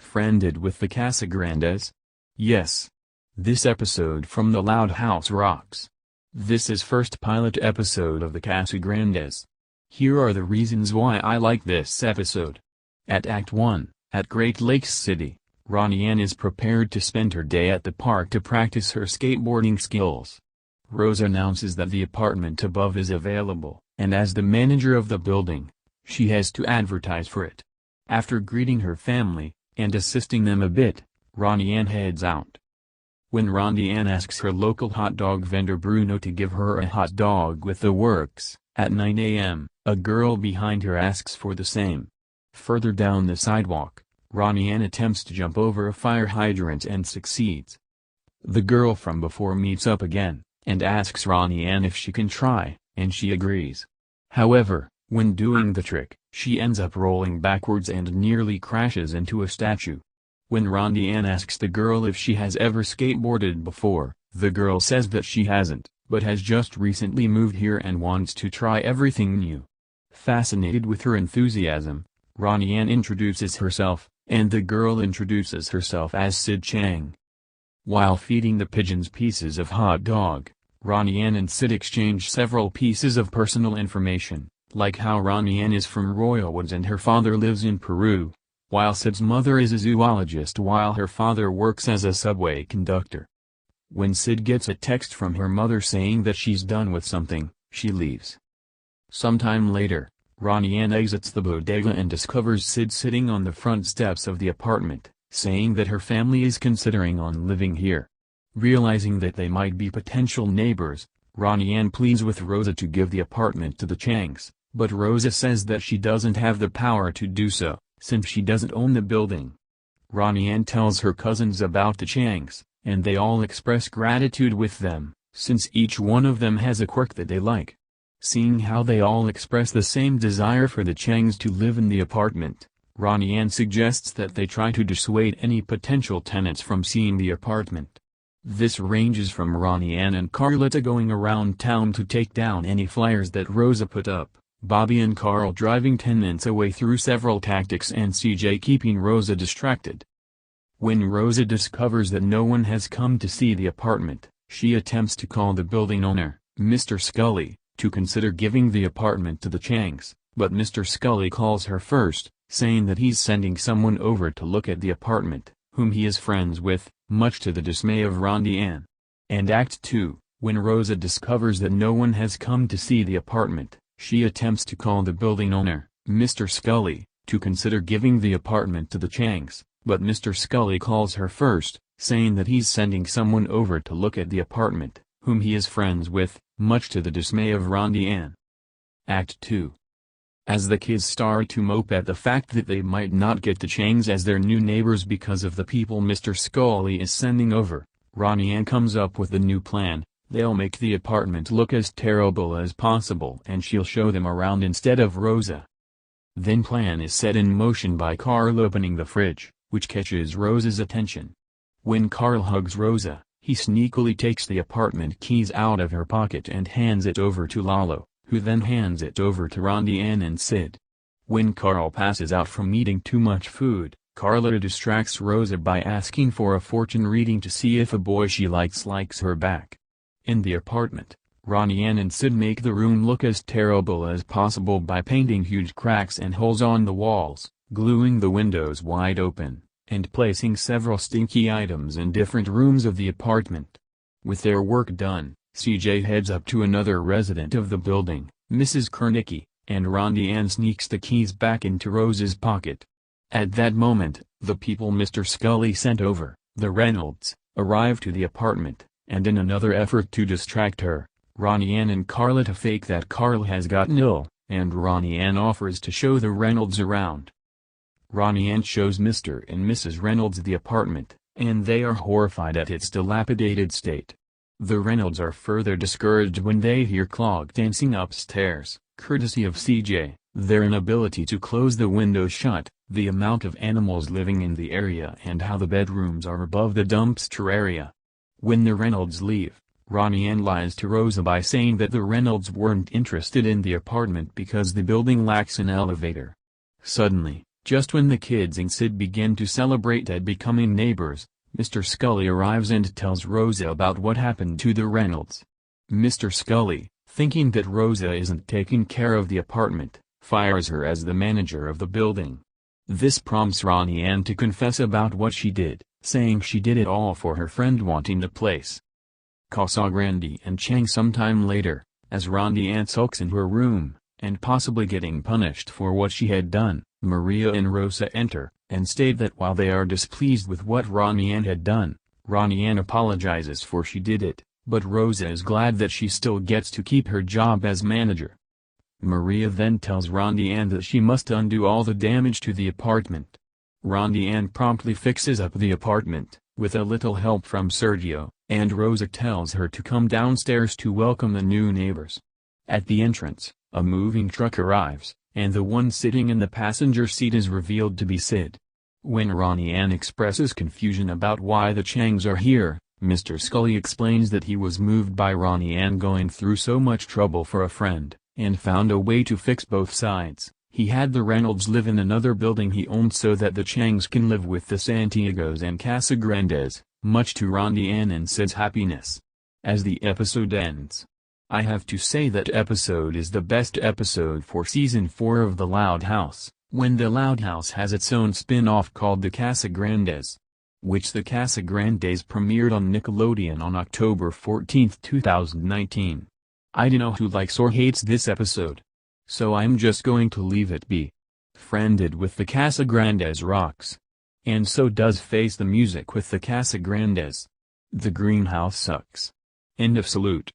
befriended with the Casagrandes? Yes. This episode from The Loud House rocks. This is first pilot episode of the Casagrandes. Here are the reasons why I like this episode. At Act 1, at Great Lakes City, Ronnie Ann is prepared to spend her day at the park to practice her skateboarding skills. Rose announces that the apartment above is available, and as the manager of the building, she has to advertise for it. After greeting her family, and assisting them a bit, Ronnie Ann heads out. When Ronnie Ann asks her local hot dog vendor Bruno to give her a hot dog with the works, at 9 a.m., a girl behind her asks for the same. Further down the sidewalk, Ronnie Ann attempts to jump over a fire hydrant and succeeds. The girl from before meets up again, and asks Ronnie Ann if she can try, and she agrees. However, when doing the trick, she ends up rolling backwards and nearly crashes into a statue. When Ronnie Ann asks the girl if she has ever skateboarded before, the girl says that she hasn't, but has just recently moved here and wants to try everything new. Fascinated with her enthusiasm, Ronnie Ann introduces herself, and the girl introduces herself as Sid Chang. While feeding the pigeons pieces of hot dog, Ronnie Ann and Sid exchange several pieces of personal information, like how Ronnie Ann is from Royal Woods and her father lives in Peru, while Sid's mother is a zoologist while her father works as a subway conductor. When Sid gets a text from her mother saying that she's done with something, she leaves. Sometime later, Ronnie Ann exits the bodega and discovers Sid sitting on the front steps of the apartment, saying that her family is considering on living here. Realizing that they might be potential neighbors, Ronnie Ann pleads with Rosa to give the apartment to the Changs, but Rosa says that she doesn't have the power to do so, since she doesn't own the building. Ronnie Ann tells her cousins about the Changs, and they all express gratitude with them, since each one of them has a quirk that they like. Seeing how they all express the same desire for the Changs to live in the apartment, Ronnie Ann suggests that they try to dissuade any potential tenants from seeing the apartment. This ranges from Ronnie Ann and Carlita going around town to take down any flyers that Rosa put up, Bobby and Carl driving tenants away through several tactics, and CJ keeping Rosa distracted. When Rosa discovers that no one has come to see the apartment, she attempts to call the building owner, Mr. Scully, to consider giving the apartment to the Changs, but Mr. Scully calls her first, saying that he's sending someone over to look at the apartment, whom he is friends with, much to the dismay of Ronnie Ann. And Act 2, when Rosa discovers that no one has come to see the apartment, she attempts to call the building owner, Mr. Scully, to consider giving the apartment to the Changs, but Mr. Scully calls her first, saying that he's sending someone over to look at the apartment, whom he is friends with, much to the dismay of Ronnie Ann. Act 2. As the kids start to mope at the fact that they might not get the Changs as their new neighbors because of the people Mr. Scully is sending over, Ronnie Ann comes up with a new plan. They'll make the apartment look as terrible as possible and she'll show them around instead of Rosa. Then plan is set in motion by Carl opening the fridge, which catches Rosa's attention. When Carl hugs Rosa, he sneakily takes the apartment keys out of her pocket and hands it over to Lalo, who then hands it over to Ronnie Ann and Sid. When Carl passes out from eating too much food, Carla distracts Rosa by asking for a fortune reading to see if a boy she likes her back. In the apartment, Ronnie Ann and Sid make the room look as terrible as possible by painting huge cracks and holes on the walls, gluing the windows wide open, and placing several stinky items in different rooms of the apartment. With their work done, CJ heads up to another resident of the building, Mrs. Kernicki, and Ronnie Ann sneaks the keys back into Rosa's pocket. At that moment, the people Mr. Scully sent over, the Reynolds, arrive to the apartment, and in another effort to distract her, Ronnie Ann and Carlita fake that Carl has gotten ill, and Ronnie Ann offers to show the Reynolds around. Ronnie Ann shows Mr. and Mrs. Reynolds the apartment, and they are horrified at its dilapidated state. The Reynolds are further discouraged when they hear Clog dancing upstairs, courtesy of CJ, their inability to close the windows shut, the amount of animals living in the area and how the bedrooms are above the dumpster area. When the Reynolds leave, Ronnie Ann lies to Rosa by saying that the Reynolds weren't interested in the apartment because the building lacks an elevator. Suddenly, Just when the kids and Sid begin to celebrate at becoming neighbors, Mr. Scully arrives and tells Rosa about what happened to the Reynolds. Mr. Scully, thinking that Rosa isn't taking care of the apartment, fires her as the manager of the building. This prompts Ronnie Ann to confess about what she did, saying she did it all for her friend wanting the place. Casagrande and Chang sometime later, as Ronnie Ann sulks in her room, and possibly getting punished for what she had done, Maria and Rosa enter, and state that while they are displeased with what Ronnie Ann had done, Ronnie Ann apologizes for she did it, but Rosa is glad that she still gets to keep her job as manager. Maria then tells Ronnie Ann that she must undo all the damage to the apartment. Ronnie Ann promptly fixes up the apartment, with a little help from Sergio, and Rosa tells her to come downstairs to welcome the new neighbors. At the entrance, a moving truck arrives, and the one sitting in the passenger seat is revealed to be Sid. When Ronnie Ann expresses confusion about why the Changs are here, Mr. Scully explains that he was moved by Ronnie Ann going through so much trouble for a friend, and found a way to fix both sides. He had the Reynolds live in another building he owned so that the Changs can live with the Santiagos and Casagrandes, much to Ronnie Ann and Sid's happiness. As the episode ends, I have to say that episode is the best episode for Season 4 of The Loud House, when The Loud House has its own spin-off called The Casagrandes, which The Casagrandes premiered on Nickelodeon on October 14, 2019. I don't know who likes or hates this episode, so I'm just going to leave it be. Friended with The Casagrandes rocks. And so does Face the Music with The Casagrandes. The Greenhouse sucks. End of salute.